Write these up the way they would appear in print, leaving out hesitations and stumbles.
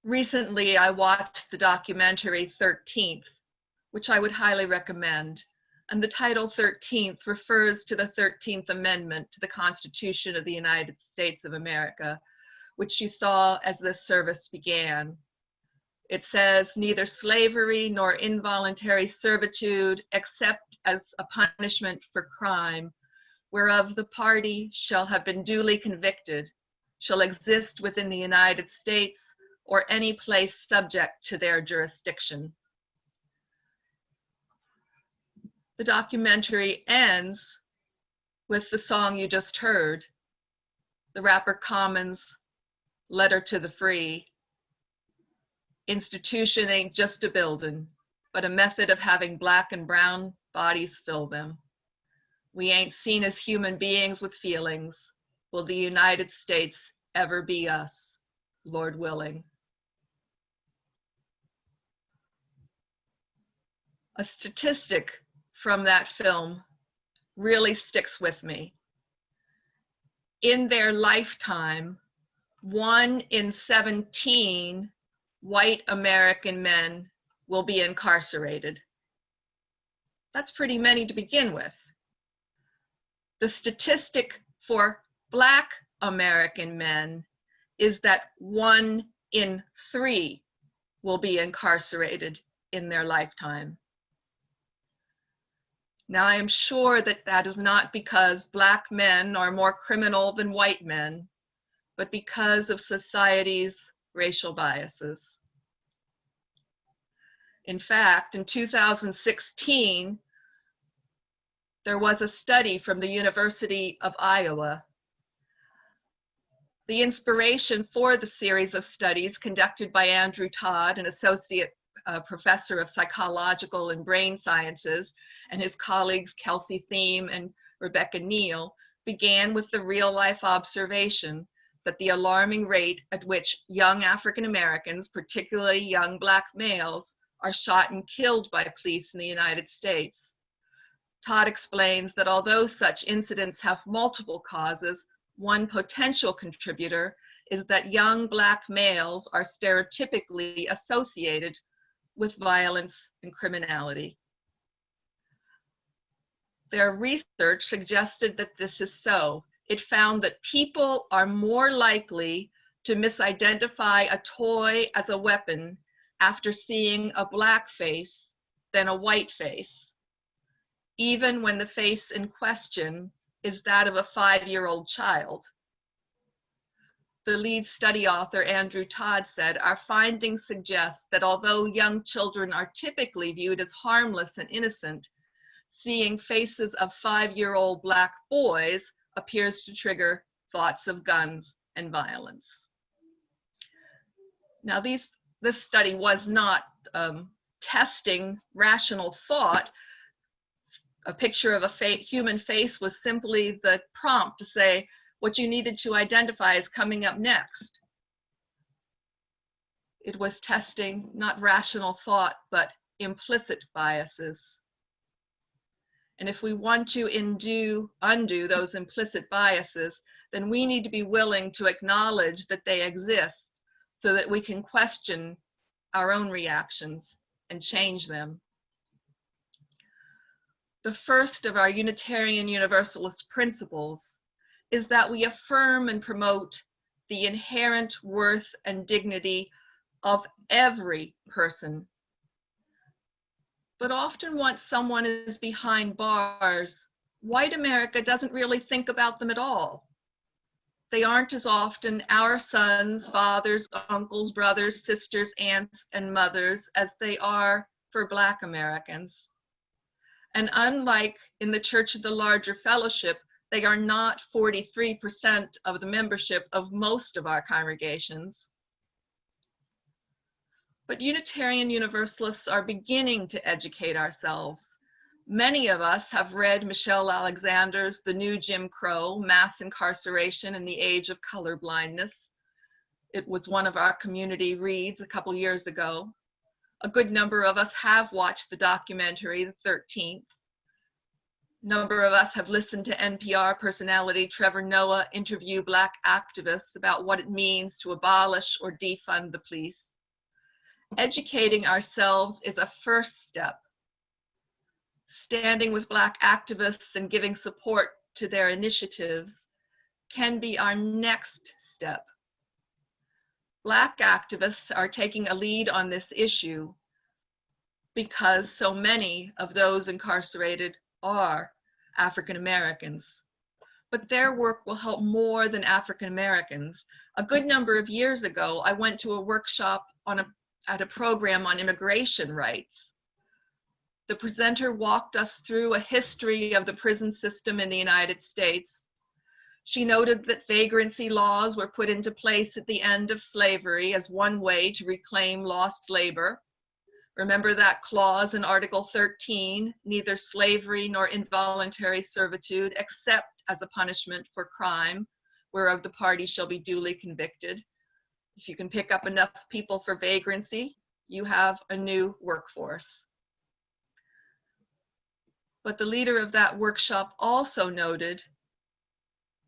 Recently, I watched the documentary 13th, which I would highly recommend. And the title 13th refers to the 13th Amendment to the Constitution of the United States of America, which you saw as this service began. It says, "Neither slavery nor involuntary servitude, except as a punishment for crime, whereof the party shall have been duly convicted, shall exist within the United States or any place subject to their jurisdiction." The documentary ends with the song you just heard, the rapper Common's "Letter to the Free." Institution ain't just a building, but a method of having black and brown bodies fill them. We ain't seen as human beings with feelings. Will the United States ever be us, Lord willing? A statistic from that film really sticks with me. In their lifetime, 1 in 17 white American men will be incarcerated. That's pretty many to begin with. The statistic for Black American men is that 1 in 3 will be incarcerated in their lifetime. Now, I am sure that that is not because Black men are more criminal than white men, but because of society's racial biases. In fact, in 2016, there was a study from the University of Iowa. The inspiration for the series of studies conducted by Andrew Todd, an associate professor of psychological and brain sciences, and his colleagues Kelsey Thiem and Rebecca Neal, began with the real-life observation that the alarming rate at which young African Americans, particularly young Black males, are shot and killed by police in the United States. Todd explains that although such incidents have multiple causes, one potential contributor is that young Black males are stereotypically associated with violence and criminality. Their research suggested that this is so. It found that people are more likely to misidentify a toy as a weapon after seeing a Black face than a white face, even when the face in question is that of a 5-year-old child. The lead study author, Andrew Todd, said, "Our findings suggest that although young children are typically viewed as harmless and innocent, seeing faces of 5-year-old Black boys appears to trigger thoughts of guns and violence." Now, this study was not testing rational thought. A picture of a human face was simply the prompt to say, what you needed to identify is coming up next. It was testing not rational thought, but implicit biases. And if we want to undo those implicit biases, then we need to be willing to acknowledge that they exist so that we can question our own reactions and change them. The first of our Unitarian Universalist principles is that we affirm and promote the inherent worth and dignity of every person. But often once someone is behind bars, white America doesn't really think about them at all. They aren't as often our sons, fathers, uncles, brothers, sisters, aunts, and mothers as they are for Black Americans. And unlike in the Church of the Larger Fellowship, they are not 43% of the membership of most of our congregations. But Unitarian Universalists are beginning to educate ourselves. Many of us have read Michelle Alexander's The New Jim Crow, Mass Incarceration in the Age of Colorblindness. It was one of our community reads a couple years ago. A good number of us have watched the documentary, The 13th. Number of us have listened to NPR personality Trevor Noah interview Black activists about what it means to abolish or defund the police. Educating ourselves is a first step. Standing with Black activists and giving support to their initiatives can be our next step. Black activists are taking a lead on this issue because so many of those incarcerated are African Americans. But their work will help more than African Americans. A good number of years ago, I went to a workshop at a program on immigration rights. The presenter walked us through a history of the prison system in the United States. She noted that vagrancy laws were put into place at the end of slavery as one way to reclaim lost labor. Remember that clause in Article 13, neither slavery nor involuntary servitude except as a punishment for crime, whereof the party shall be duly convicted. If you can pick up enough people for vagrancy, you have a new workforce. But the leader of that workshop also noted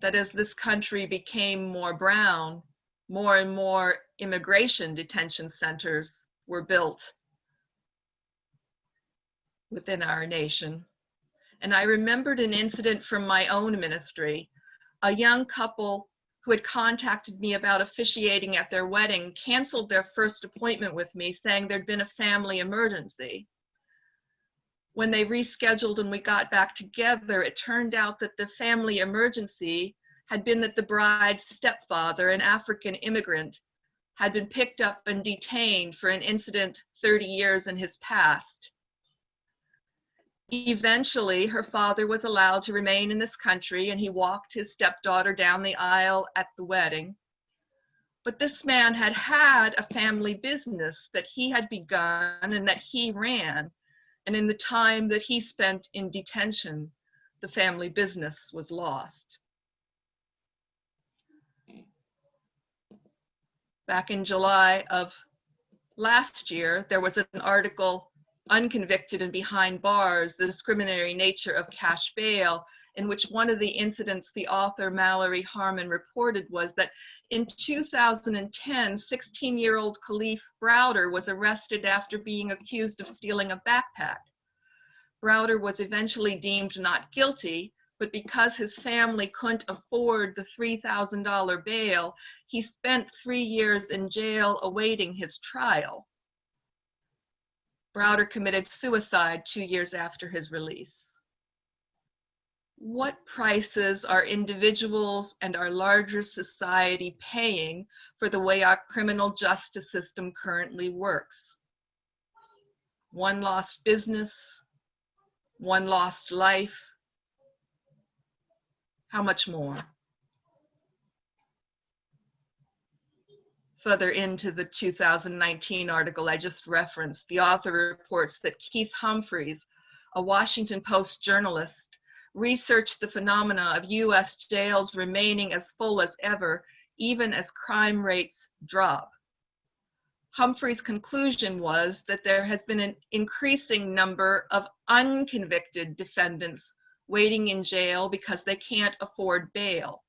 that as this country became more brown, more and more immigration detention centers were built within our nation. And I remembered an incident from my own ministry. A young couple who had contacted me about officiating at their wedding canceled their first appointment with me, saying there'd been a family emergency. When they rescheduled and we got back together, it turned out that the family emergency had been that the bride's stepfather, an African immigrant, had been picked up and detained for an incident 30 years in his past. Eventually, her father was allowed to remain in this country and he walked his stepdaughter down the aisle at the wedding. But this man had had a family business that he had begun and that he ran. And in the time that he spent in detention, the family business was lost. Back in July of last year, there was an article, Unconvicted and Behind Bars, the Discriminatory Nature of Cash Bail, in which one of the incidents the author Mallory Harmon reported was that in 2010, 16-year-old Khalif Browder was arrested after being accused of stealing a backpack. Browder was eventually deemed not guilty, but because his family couldn't afford the $3,000 bail, he spent 3 years in jail awaiting his trial. Browder committed suicide 2 years after his release. What prices are individuals and our larger society paying for the way our criminal justice system currently works? One lost business, one lost life. How much more? Further into the 2019 article I just referenced, the author reports that Keith Humphreys, a Washington Post journalist, researched the phenomena of US jails remaining as full as ever, even as crime rates drop. Humphrey's conclusion was that there has been an increasing number of unconvicted defendants waiting in jail because they can't afford bail.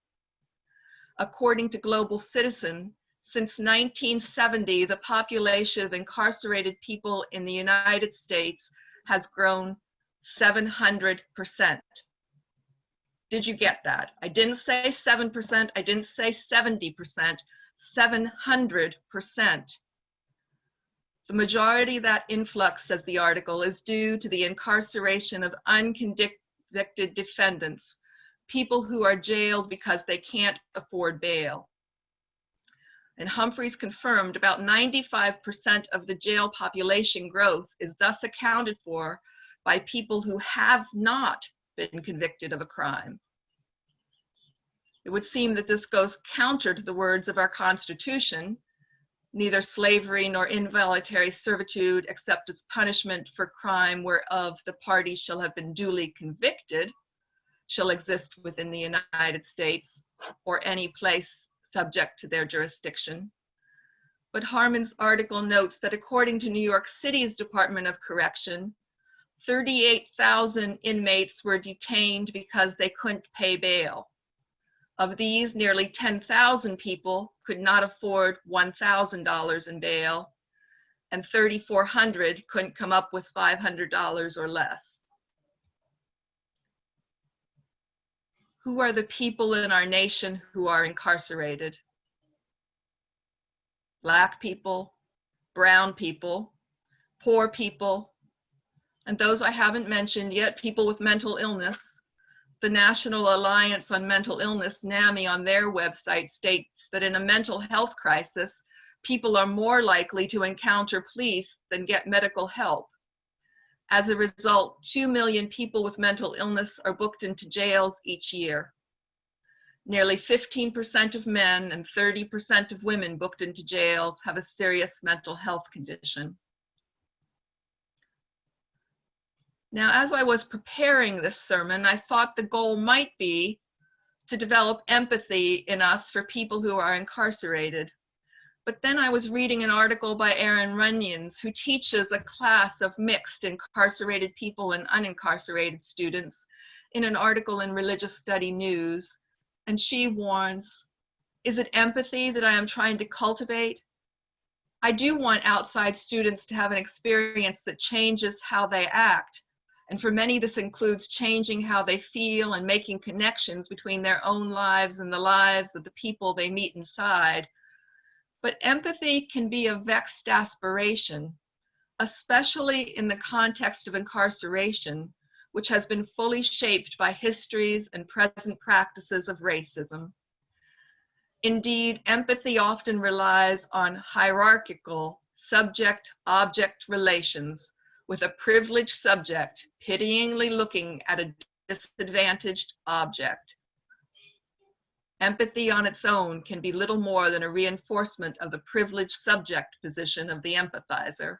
According to Global Citizen, since 1970, the population of incarcerated people in the United States has grown 700%. Did you get that? I didn't say 7%, I didn't say 70%, 700%. The majority of that influx, says the article, is due to the incarceration of unconvicted defendants, people who are jailed because they can't afford bail. And Humphreys confirmed about 95% of the jail population growth is thus accounted for by people who have not been convicted of a crime. It would seem that this goes counter to the words of our Constitution, neither slavery nor involuntary servitude except as punishment for crime whereof the party shall have been duly convicted shall exist within the United States or any place subject to their jurisdiction. But Harmon's article notes that according to New York City's Department of Correction, 38,000 inmates were detained because they couldn't pay bail. Of these, nearly 10,000 people could not afford $1,000 in bail, and 3,400 couldn't come up with $500 or less. Who are the people in our nation who are incarcerated? Black people, brown people, poor people, and those I haven't mentioned yet, people with mental illness. The National Alliance on Mental Illness, NAMI, on their website states that in a mental health crisis, people are more likely to encounter police than get medical help. As a result, 2 million people with mental illness are booked into jails each year. Nearly 15% of men and 30% of women booked into jails have a serious mental health condition. Now, as I was preparing this sermon, I thought the goal might be to develop empathy in us for people who are incarcerated. But then I was reading an article by Erin Runyons, who teaches a class of mixed incarcerated people and unincarcerated students, in an article in Religious Study News. And she warns, is it empathy that I am trying to cultivate? I do want outside students to have an experience that changes how they act. And for many, this includes changing how they feel and making connections between their own lives and the lives of the people they meet inside. But empathy can be a vexed aspiration, especially in the context of incarceration, which has been fully shaped by histories and present practices of racism. Indeed, empathy often relies on hierarchical subject-object relations, with a privileged subject pityingly looking at a disadvantaged object. Empathy on its own can be little more than a reinforcement of the privileged subject position of the empathizer.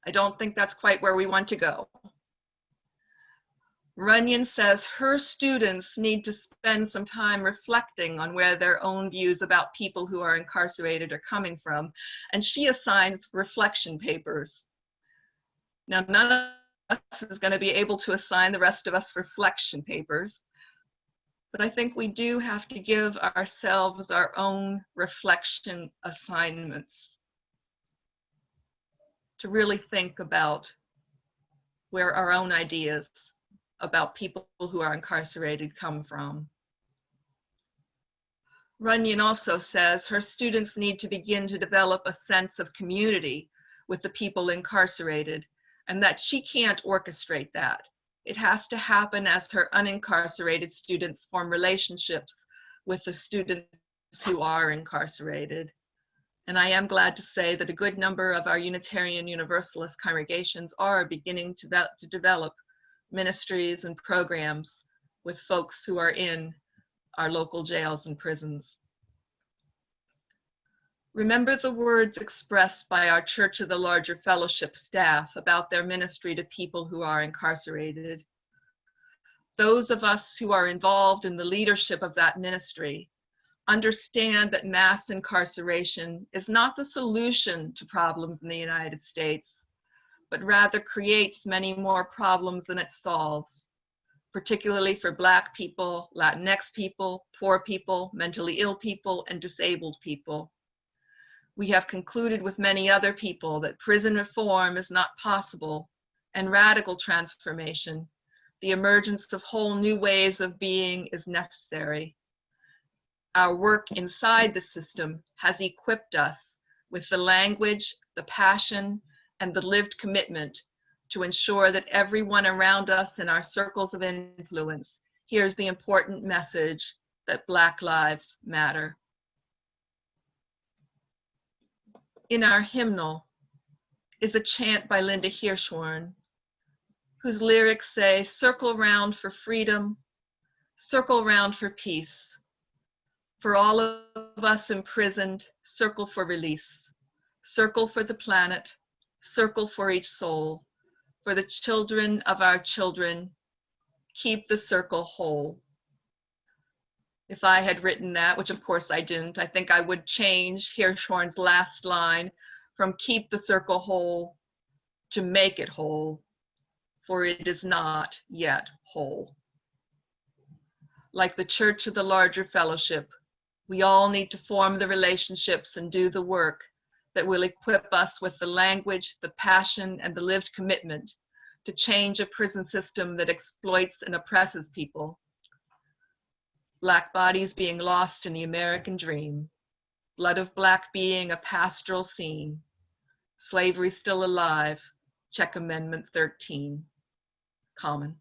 I don't think that's quite where we want to go. Runyon says her students need to spend some time reflecting on where their own views about people who are incarcerated are coming from, and she assigns reflection papers. Now, none of us is going to be able to assign the rest of us reflection papers, but I think we do have to give ourselves our own reflection assignments to really think about where our own ideas about people who are incarcerated come from. Runyon also says her students need to begin to develop a sense of community with the people incarcerated, and that she can't orchestrate that. It has to happen as her unincarcerated students form relationships with the students who are incarcerated. And I am glad to say that a good number of our Unitarian Universalist congregations are beginning to develop ministries and programs with folks who are in our local jails and prisons. Remember the words expressed by our Church of the Larger Fellowship staff about their ministry to people who are incarcerated. Those of us who are involved in the leadership of that ministry understand that mass incarceration is not the solution to problems in the United States, but rather creates many more problems than it solves, particularly for Black people, Latinx people, poor people, mentally ill people, and disabled people. We have concluded with many other people that prison reform is not possible, and radical transformation, the emergence of whole new ways of being, is necessary. Our work inside the system has equipped us with the language, the passion, and the lived commitment to ensure that everyone around us in our circles of influence hears the important message that Black lives matter. In our hymnal is a chant by Linda Hirschhorn, whose lyrics say, "Circle round for freedom, circle round for peace. For all of us imprisoned, circle for release. Circle for the planet, circle for each soul. For the children of our children, keep the circle whole." If I had written that, which of course I didn't, I think I would change Hirschhorn's last line from "keep the circle whole" to "make it whole, for it is not yet whole." Like the Church of the Larger Fellowship, we all need to form the relationships and do the work that will equip us with the language, the passion, and the lived commitment to change a prison system that exploits and oppresses people. Black bodies being lost in the American dream. Blood of Black being a pastoral scene. Slavery still alive. Check Amendment 13. Common.